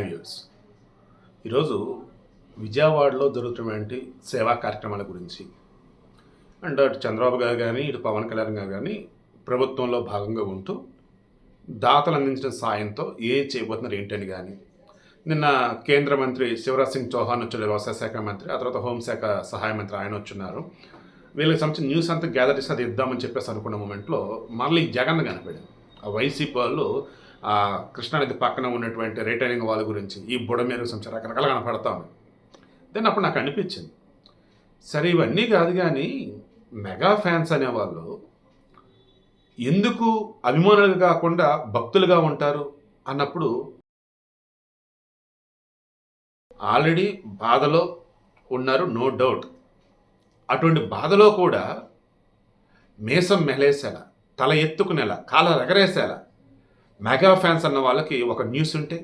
Viewers, ఈరోజు విజయవాడలో జరుగుతున్నటువంటి సేవా కార్యక్రమాల గురించి అండ్ అటు చంద్రబాబు గారు కానీ ఇటు పవన్ కళ్యాణ్ గారు కానీ ప్రభుత్వంలో భాగంగా ఉంటూ దాతలు అందించిన సాయంతో ఏం చేయబోతున్నారు ఏంటని కానీ నిన్న కేంద్ర మంత్రి శివరాజ్ సింగ్ చౌహాన్ వచ్చారు, వ్యవసాయ శాఖ మంత్రి, ఆ తర్వాత హోంశాఖ సహాయ మంత్రి ఆయన వచ్చున్నారు. వీళ్ళకి సంబంధించిన న్యూస్ అంతా గ్యాదర్ చేసి అది ఇద్దామని చెప్పేసి అనుకున్న మూమెంట్లో మళ్ళీ జగన్ కనిపెడింది. ఆ వైసీపీ వాళ్ళు కృష్ణానది పక్కన ఉన్నటువంటి రిటైనింగ్ వాళ్ళ గురించి ఈ బుడమేరు సంబంధించి రకరకాలుగా కనపడతా ఉంది. దెన్ అప్పుడు నాకు అనిపించింది, సరే ఇవన్నీ కాదు కానీ మెగా ఫ్యాన్స్ అనేవాళ్ళు ఎందుకు అభిమానులు కాకుండా భక్తులుగా ఉంటారు అన్నప్పుడు ఆల్రెడీ బాధలో ఉన్నారు, నో డౌట్. అటువంటి బాధలో కూడా మీసం మెలేసేలా, తల ఎత్తుకునేలా, కాల రగరేసేలా మెగా ఫ్యాన్స్ అన్న వాళ్ళకి ఒక న్యూస్ ఉంటే,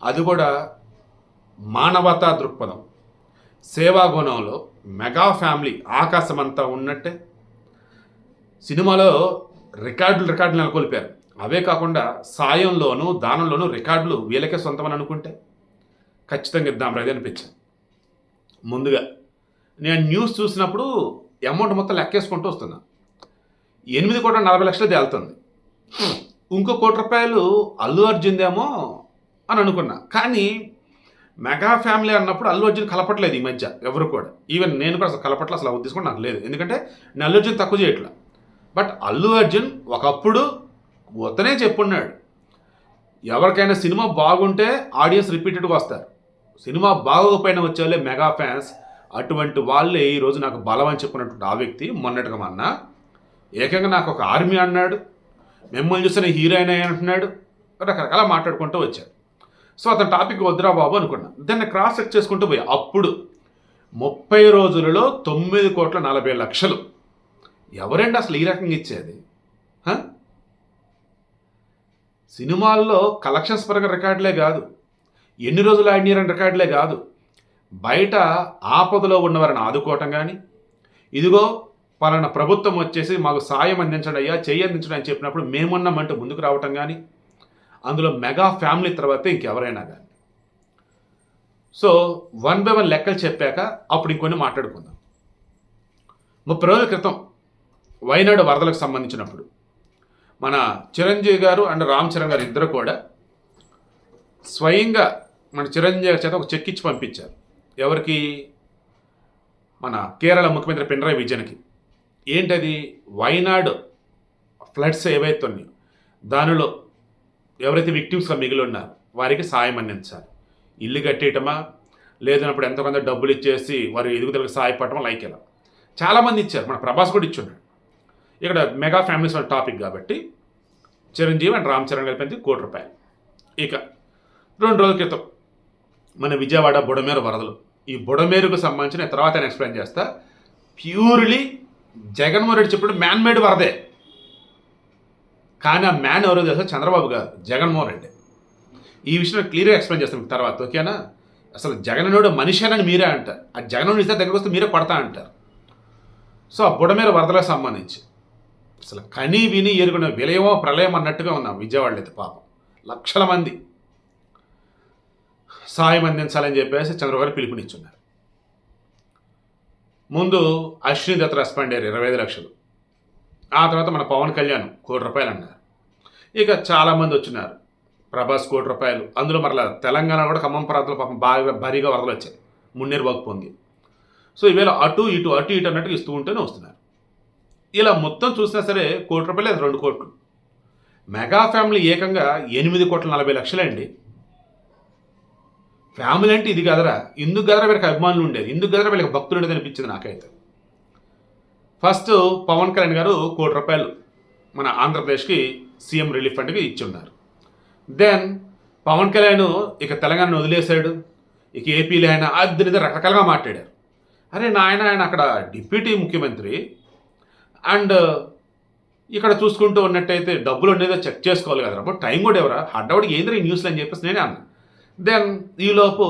అది కూడా మానవతా దృక్పథం, సేవాగుణంలో మెగా ఫ్యామిలీ ఆకాశమంతా ఉన్నట్టే. సినిమాలో రికార్డులు నెలకొల్పారు. అవే కాకుండా సాయంలోనూ దానంలోనూ రికార్డులు వీళ్ళకే సొంతమని అనుకుంటే ఖచ్చితంగా ఇద్దాం రైతు అనిపించింది. ముందుగా నేను న్యూస్ చూసినప్పుడు అమౌంట్ మొత్తం లెక్కేసుకుంటూ వస్తున్నా. 8,40,00,000 తేలుతుంది. ఇంకో ₹1,00,00,000 అల్లు అర్జున్దేమో అని అనుకున్నా. కానీ మెగా ఫ్యామిలీ అన్నప్పుడు అల్లు అర్జున్ కలపట్లేదు ఈ మధ్య ఎవరు కూడా. ఈవెన్ నేను కూడా అసలు కలపట్ల, అసలు ఉద్దేశం కూడా నాకు లేదు. ఎందుకంటే నేను అల్లు అర్జున్ తక్కువ చేయట్లా. బట్ అల్లు అర్జున్ ఒకప్పుడు వద్దనే చెప్పున్నాడు, ఎవరికైనా సినిమా బాగుంటే ఆడియన్స్ రిపీటెడ్గా వస్తారు, సినిమా బాగోకపోయినా వచ్చేవాళ్ళే మెగా ఫ్యాన్స్. అటువంటి వాళ్ళే ఈరోజు నాకు బలం అని చెప్పుకున్నటువంటి ఆ వ్యక్తి మొన్నటిగా మొన్న ఏకంగా నాకు ఒక ఆర్మీ అన్నాడు, మిమ్మల్ని చూసిన హీరోయిన్ అంటున్నాడు, రకరకాల మాట్లాడుకుంటూ వచ్చాడు. సో అతని టాపిక్ వద్దురా బాబు అనుకున్నా. దాన్ని క్రాస్ చెక్ చేసుకుంటూ పోయి అప్పుడు 30 రోజులలో 9,40,00,000 ఎవరండి అసలు ఈ రకంగా ఇచ్చేది? సినిమాల్లో కలెక్షన్స్ పరంగా రికార్డులే కాదు, ఎన్ని రోజులు ఆడినారని రికార్డులే కాదు, బయట ఆపదలో ఉన్నవారిని ఆదుకోవటం కానీ, ఇదిగో పలానా ప్రభుత్వం వచ్చేసి మాకు సాయం అందించడం అయ్యా, చెయ్యి అందించడం అని చెప్పినప్పుడు మేమున్నామంటూ ముందుకు రావటం కానీ, అందులో మెగా ఫ్యామిలీ తర్వాత ఇంకెవరైనా కానీ. సో 1 by 1 లెక్కలు చెప్పాక అప్పుడు ఇంకొన్ని మాట్లాడుకుందాం. 30 రోజుల క్రితం వైనాడు వరదలకు సంబంధించినప్పుడు మన చిరంజీవి గారు అండ్ రామ్ చరణ్ గారు ఇద్దరు కూడా స్వయంగా మన చిరంజీవి గారి చేత ఒక చెక్ ఇచ్చి పంపించారు. ఎవరికి? మన కేరళ ముఖ్యమంత్రి పినరాయి విజయన్కి. ఏంటది? వైనాడు ఫ్లడ్స్ ఏవైతే ఉన్నాయో దానిలో ఎవరైతే విక్టిమ్స్గా మిగిలి ఉన్నారో వారికి సాయం అందించాలి. ఇల్లు కట్టేయటమా, లేదన్నప్పుడు ఎంతో కొంత డబ్బులు ఇచ్చేసి వారి ఎదుగుదలకు సహాయపడటమా, లైక్ ఇలా చాలామంది ఇచ్చారు. మన ప్రభాస్ కూడా ఇచ్చున్నాడు. ఇక్కడ మెగా ఫ్యామిలీస్ వాళ్ళ టాపిక్ కాబట్టి చిరంజీవి అండ్ రామ్ చరణ్ కలిపి ₹1,00,00,000. ఇక 2 రోజుల క్రితం మన విజయవాడ బుడమేరు వరదలు. ఈ బుడమేరుకు సంబంధించిన తర్వాత నేను ఎక్స్ప్లెయిన్ చేస్తా. ప్యూర్లీ జగన్మోహన్ రెడ్డి చెప్పినట్టు మ్యాన్ మేడ్ వరదే. కానీ ఆ మ్యాన్ ఎవరో తెలుసా? చంద్రబాబు గారు, జగన్మోహన్ రెడ్డి. ఈ విషయం క్లియర్గా ఎక్స్ప్లెయిన్ చేస్తాం మీకు తర్వాత, ఓకేనా? అసలు జగన్నుడు మనిషేనని మీరే అంటారు, ఆ జగన్నుడు ఇస్తే దగ్గరకు వస్తే మీరే పడతా అంటారు. సో ఆ బుడమేరు వరదలకు సంబంధించి అసలు కని విని ఎరుగున విలయమో ప్రళయం అన్నట్టుగా ఉన్నాం విజయవాడలో. అయితే పాపం లక్షల మంది సాయం అందించాలని చెప్పేసి చంద్రబాబు గారు పిలుపునిచ్చున్నారు. ముందు అశ్విని దత్ రెస్పాండ్ అయ్యారు 25 లక్షలు. ఆ తర్వాత మన పవన్ కళ్యాణ్ ₹1,00,00,000 అన్నారు. ఇక చాలామంది వచ్చినారు. ప్రభాస్ ₹1,00,00,000. అందులో మరలా తెలంగాణ కూడా ఖమ్మం ప్రాంతంలో పాపం బాగా భారీగా వరదలు వచ్చాయి, మున్నేరు వాగు పొంగి. సో ఈవేళ అటు ఇటు అన్నట్టుగా ఇస్తూ ఉంటూనే వస్తున్నారు. ఇలా మొత్తం చూసినా సరే ₹1,00,00,000 లేదా 2 కోట్లు. మెగా ఫ్యామిలీ ఏకంగా 8,40,00,000 అండి. ఫ్యామిలీ అంటే ఇది కదరా, ఇందుకు కదరా వీళ్ళకి అభిమానులు ఉండేది, ఇందుకు కదరా వీళ్ళకి భక్తులు ఉండేది అనిపించింది నాకైతే. ఫస్ట్ పవన్ కళ్యాణ్ గారు ₹1,00,00,000 మన ఆంధ్రప్రదేశ్కి సీఎం రిలీఫ్ ఫండ్కి ఇచ్చి ఉన్నారు. దెన్ పవన్ కళ్యాణ్ ఇక తెలంగాణను వదిలేశాడు, ఇక ఏపీలో ఆయన అది రకరకాలుగా మాట్లాడారు. అరే ఆయన అక్కడ డిప్యూటీ ముఖ్యమంత్రి అండ్ ఇక్కడ చూసుకుంటూ ఉన్నట్టయితే డబ్బులు ఉండేదో చెక్ చేసుకోవాలి కదా, అప్పుడు టైం కూడా ఎవరా హడ్డవాడికి ఏంద్రీ న్యూస్లు అని చెప్పేసి నేనే అన్నా. దెన్ ఈలోపు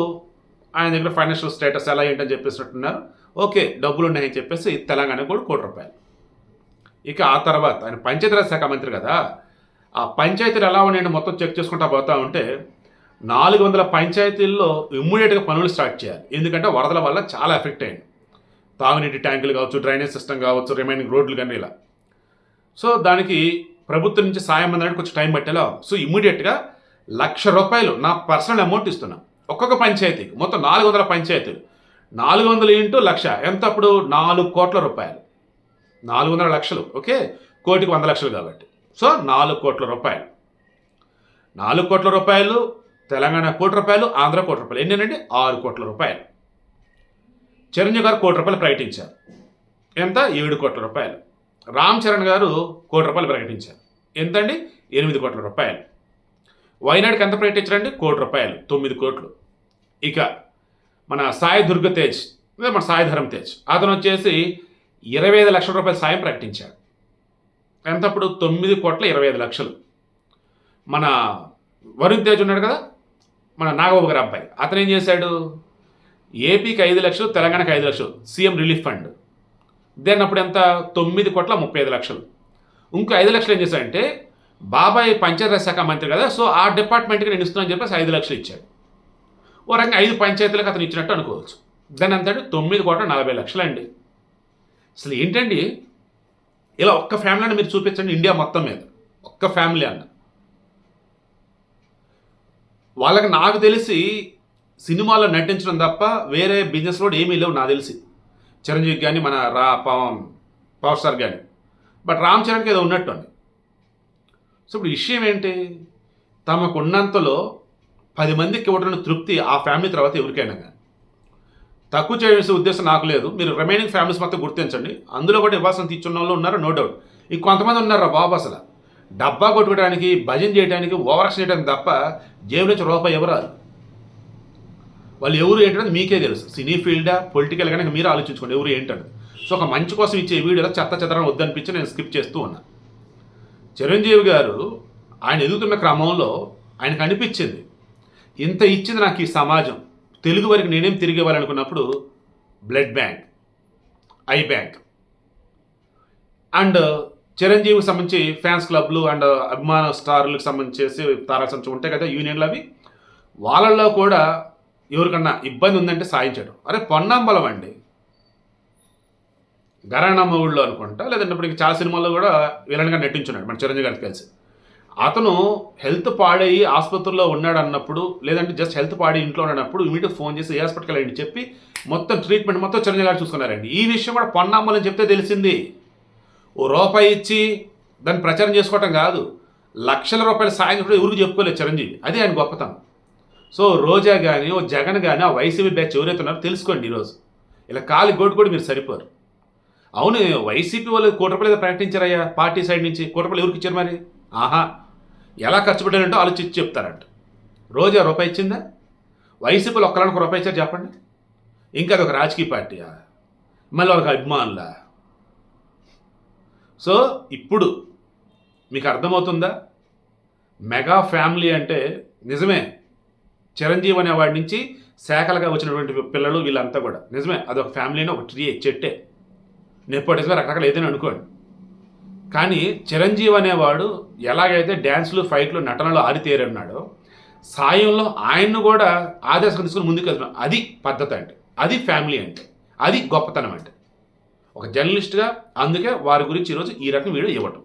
ఆయన దగ్గర ఫైనాన్షియల్ స్టేటస్ ఎలా ఏంటని చెప్పేసినట్టున్నారు. ఓకే డబ్బులు ఉన్నాయని చెప్పేసి తెలంగాణకు కూడా ₹1,00,00,000. ఇక ఆ తర్వాత ఆయన పంచాయతీరాజ్ శాఖ మంత్రి కదా, ఆ పంచాయతీలు ఎలా ఉన్నాయని మొత్తం చెక్ చేసుకుంటా పోతా ఉంటే 400 పంచాయతీల్లో ఇమ్మీడియట్గా పనులు స్టార్ట్ చేయాలి. ఎందుకంటే వరదల వల్ల చాలా ఎఫెక్ట్ అయింది. తాగునీటి ట్యాంకులు కావచ్చు, డ్రైనేజ్ సిస్టమ్ కావచ్చు, రిమైనింగ్ రోడ్లు కానీ ఇలా. సో దానికి ప్రభుత్వం నుంచి సాయం అందడానికి కొంచెం టైం పట్టేలా. సో ఇమ్మీడియట్గా ₹1,00,000 నా పర్సనల్ అమౌంట్ ఇస్తున్నాను ఒక్కొక్క పంచాయతీకి. మొత్తం 400 పంచాయతీలు, 400 ఇంటూ 1,00,000 ఎంత అప్పుడు? ₹4 కోట్ల. 400 లక్షలు, ఓకే, కోటికి 100 లక్షలు కాబట్టి. సో ₹4 కోట్ల. ₹4 కోట్ల, తెలంగాణ ₹1 కోటి, ఆంధ్ర ₹1 కోటి. ఎన్నేనండి? ₹6 కోట్ల. చిరంజీవి గారు ₹1 కోటి ప్రకటించారు. ఎంత? ₹7 కోట్ల. రామ్ చరణ్ గారు ₹1 కోటి ప్రకటించారు. ఎంతండి? ₹8 కోట్ల. వైనాడుకి ఎంత ప్రకటించారండి? ₹1 కోటి, 9 కోట్లు. ఇక మన సాయి దుర్గ తేజ్, మన సాయి ధరమ్ తేజ్, అతను వచ్చేసి ₹25 లక్షల సాయం ప్రకటించాడు. ఎంత అప్పుడు? ₹9,25,00,000. మన వరుణ్ తేజ్ ఉన్నాడు కదా, మన నాగబాబు గారి అబ్బాయి, అతను ఏం చేశాడు? ఏపీకి 5 లక్షలు, తెలంగాణకి 5 లక్షలు సీఎం రిలీఫ్ ఫండ్. దెన్ అప్పుడు ఎంత? ₹9,35,00,000. ఇంకో 5 లక్షలు ఏం చేశాడంటే, బాబాయ్ పంచాయతీరాజ్ శాఖ మంత్రి కదా, సో ఆ డిపార్ట్మెంట్కి నేను ఇస్తున్నాను చెప్పేసి 5 లక్షలు ఇచ్చాడు. ఓ రకంగా 5 పంచాయతీలకు అతను ఇచ్చినట్టు అనుకోవచ్చు. దాని అంతటి ₹9,40,00,000 అండి. అసలు ఏంటండి, ఇలా ఒక్క ఫ్యామిలీని మీరు చూపించండి ఇండియా మొత్తం మీద, ఒక్క ఫ్యామిలీ అన్న. వాళ్ళకి నాకు తెలిసి సినిమాలో నటించడం తప్ప వేరే బిజినెస్ కూడా ఏమీ లేవు నాకు తెలిసి, చిరంజీవి కానీ మన పవర్ స్టార్ కానీ. బట్ రామ్ చరణ్కి ఏదో ఉన్నట్టు అండి. సో ఇప్పుడు విషయం ఏంటి? తమకు ఉన్నంతలో 10 మందికి ఇవ్వడం తృప్తి ఆ ఫ్యామిలీ తర్వాత ఎవరికైనా కానీ. తక్కువ చేసే ఉద్దేశం నాకు లేదు. మీరు రిమైనింగ్ ఫ్యామిలీస్ మొత్తం గుర్తించండి. అందులో కూడా ఇవ్వాల్సిన తీర్చున్న వాళ్ళు ఉన్నారు, నో డౌట్. ఇంకొంతమంది ఉన్నారా బాబు, అసలు డబ్బా కొట్టుకోవడానికి, భజన చేయడానికి, ఓవరాక్షన్ చేయడానికి తప్ప జేబు నుంచి రూపాయి ఎవరాలు. వాళ్ళు ఎవరు ఏంటనేది మీకే తెలుసు. సినీ ఫీల్డా, పొలిటికల్ కనుక మీరు ఆలోచించుకోండి ఎవరు ఏంటనేది. సో ఒక మంచి కోసం ఇచ్చే వీడియోలో చెత్త చెత్తరం వద్దనిపించి నేను స్కిప్ చేస్తూ ఉన్నా. చిరంజీవి గారు ఆయన ఎదుగుతున్న క్రమంలో ఆయనకు అనిపించింది, ఇంత ఇచ్చింది నాకు ఈ సమాజం, తెలుగు వరకు నేనేం తిరిగి ఇవ్వాలనుకున్నప్పుడు blood bank, I bank and చిరంజీవికి సంబంధించి ఫ్యాన్స్ క్లబ్లు అండ్ అభిమాన స్టార్లకు సంబంధించేసి తారక సంబంధించి ఉంటాయి కదా యూనియన్లు, అవి వాళ్ళల్లో కూడా ఎవరికన్నా ఇబ్బంది ఉందంటే సాయించడం. అరే పొన్నాంబలం అండి, గరాణమ్మ ఊళ్ళో అనుకుంటా, లేదంటే ఇప్పుడు చాలా సినిమాల్లో కూడా విలన్గా నటించున్నాడు మన చిరంజీవి గారికి కలిసి. అతను హెల్త్ పాడయ్యి ఆసుపత్రిలో ఉన్నాడు అన్నప్పుడు, లేదంటే జస్ట్ హెల్త్ పాడి ఇంట్లో ఉన్నప్పుడు ఇమీడియట్ ఫోన్ చేసి ఏ హాస్పిటల్కి వెళ్ళండి చెప్పి మొత్తం ట్రీట్మెంట్ మొత్తం చిరంజీవి గారు చూసుకున్నారండి. ఈ విషయం కూడా పొన్నాంబలని చెప్తే తెలిసింది. ₹1 ఇచ్చి దాన్ని ప్రచారం చేసుకోవటం కాదు, ₹1,00,000 సాయం కూడా ఎవరికి చెప్పుకోలేదు చిరంజీవి. అది ఆయన గొప్పతనం. సో రోజా కానీ, ఓ జగన్ కానీ, ఆ వైసీపీ బ్యాచ్ ఎవరైతే ఉన్నారో తెలుసుకోండి. ఈరోజు ఇలా కాలి గోటు కూడా మీరు సరిపోరు. అవును, వైసీపీ వాళ్ళు ₹1 ఏదో ప్రకటించారయ్యా పార్టీ సైడ్ నుంచి. ₹1 ఎవరికి ఇచ్చారు మరి? ఆహా, ఎలా ఖర్చు పెట్టారంటో ఆలోచించి చెప్తారంట. రోజా ₹1 ఇచ్చిందా? వైసీపీలో ఒక్కళ్ళకి ₹1 ఇచ్చారు చెప్పండి. ఇంకా అదొక రాజకీయ పార్టీయా? మళ్ళీ వాళ్ళకి అభిమానులా? సో ఇప్పుడు మీకు అర్థమవుతుందా? మెగా ఫ్యామిలీ అంటే నిజమే, చిరంజీవి అనేవాడి నుంచి శాఖలుగా వచ్చినటువంటి పిల్లలు వీళ్ళంతా కూడా నిజమే, అదొక ఫ్యామిలీని, ఒక ట్రీ, చెట్టే, నెపోటిజమే, రకరకాల ఏదైనా అనుకోండి. కానీ చిరంజీవి అనేవాడు ఎలాగైతే డ్యాన్స్లు, ఫైట్లు, నటనలు ఆరితేరున్నాడో, సాయంలో ఆయన్ను కూడా ఆదర్శంగా తీసుకుని ముందుకు వెళ్తున్నాడు. అది పద్ధతి అంటే, అది ఫ్యామిలీ అంటే, అది గొప్పతనం అంటే ఒక జర్నలిస్ట్గా. అందుకే వారి గురించి ఈరోజు ఈ రకం వీడియో ఇవ్వటం.